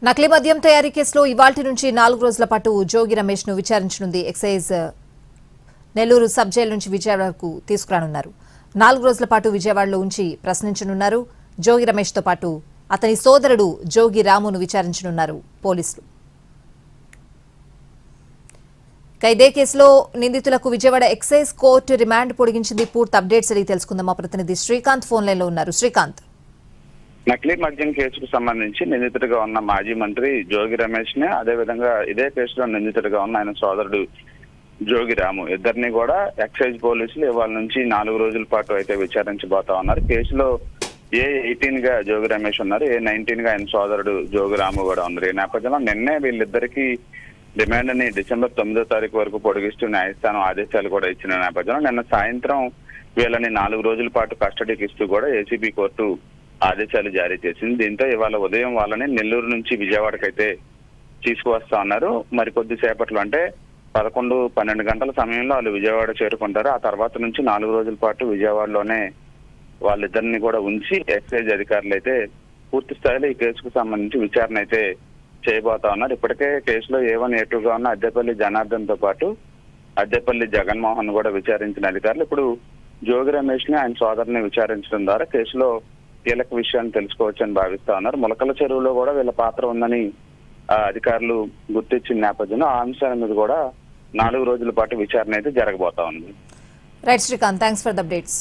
నకిలీ మద్యం తయారీ కేసులో ఇవాల్టి నుంచి 4 రోజుల పాటు జోగి రమేష్ ను విచారించనుంది ఎక్సైజ్. నెల్లూరు సబ్ జైలు నుంచి విజయవాడకు తీసుకురానున్నారు. 4 రోజుల పాటు విజయవాడలో ఉంచి ప్రశ్నించనున్నారు. జోగి రమేష్ తో పాటు అతని సోదరుడు జోగి రామును విచారించనున్నారు పోలీసులు. ఇదే కేసులో నిందితులకు విజయవాడ ఎక్సైజ్ కోర్టు రిమాండ్ పొడిగించింది. పూర్తి అప్డేట్స్ అడిగి తెలుసుకుందాం. మా ప్రతినిధి శ్రీకాంత్ ఫోన్ లైన్ లో ఉన్నారు. శ్రీకాంత్, నకిలీ మద్యం కేసుకు సంబంధించి నిందితుడిగా ఉన్న మాజీ మంత్రి జోగి రమేష్ ని, అదేవిధంగా ఇదే కేసులో నిందితుడిగా ఉన్న ఆయన సోదరుడు జోగి రాము ఇద్దరిని కూడా ఎక్సైజ్ పోలీసులు ఇవాళ నుంచి 4 రోజుల పాటు అయితే విచారించబోతా ఉన్నారు. కేసులో A18 గా జోగి రమేష్ ఉన్నారు, A19 గా ఆయన సోదరుడు జోగి రాము కూడా ఉన్నారు. ఈ నేపథ్యంలో నిన్నే వీళ్ళిద్దరికి డిమాండ్ ని డిసెంబర్ 9వ తారీఖు వరకు పొడిగిస్తూ న్యాయస్థానం ఆదేశాలు కూడా ఇచ్చిన నేపథ్యంలో నిన్న సాయంత్రం వీళ్ళని 4 రోజుల పాటు కస్టడీకి ఇస్తూ కూడా ఏసీబీ కోర్టు ఆదేశాలు జారీ చేసింది. దీంతో ఇవాళ ఉదయం వాళ్ళని నెల్లూరు నుంచి విజయవాడకి అయితే తీసుకువస్తా ఉన్నారు. మరి కొద్దిసేపట్లో అంటే 11-12 గంటల సమయంలో వాళ్ళు విజయవాడ చేరుకుంటారు. ఆ తర్వాత నుంచి 4 రోజుల పాటు విజయవాడలోనే వాళ్ళిద్దరిని కూడా ఉంచి ఎక్సైజ్ అధికారులు అయితే పూర్తి స్థాయిలో ఈ కేసుకు సంబంధించి విచారణ అయితే చేయబోతా ఉన్నారు. ఇప్పటికే కేసులో A1, A2గా ఉన్న అద్దెపల్లి జనార్దన్ తో పాటు అద్దెపల్లి జగన్మోహన్ కూడా విచారించిన అధికారులు ఇప్పుడు జోగి రమేష్ ని ఆయన సోదరుని విచారించడం ద్వారా కేసులో కీలక విషయాన్ని తెలుసుకోవచ్చని భావిస్తా ఉన్నారు. ములకల చెరువులో కూడా వీళ్ళ పాత్ర ఉందని అధికారులు గుర్తించిన నేపథ్యంలో ఆ అంశాల మీద కూడా 4 రోజుల పాటు విచారణ అయితే జరగబోతా ఉంది. Right Srikanth, thanks for the updates.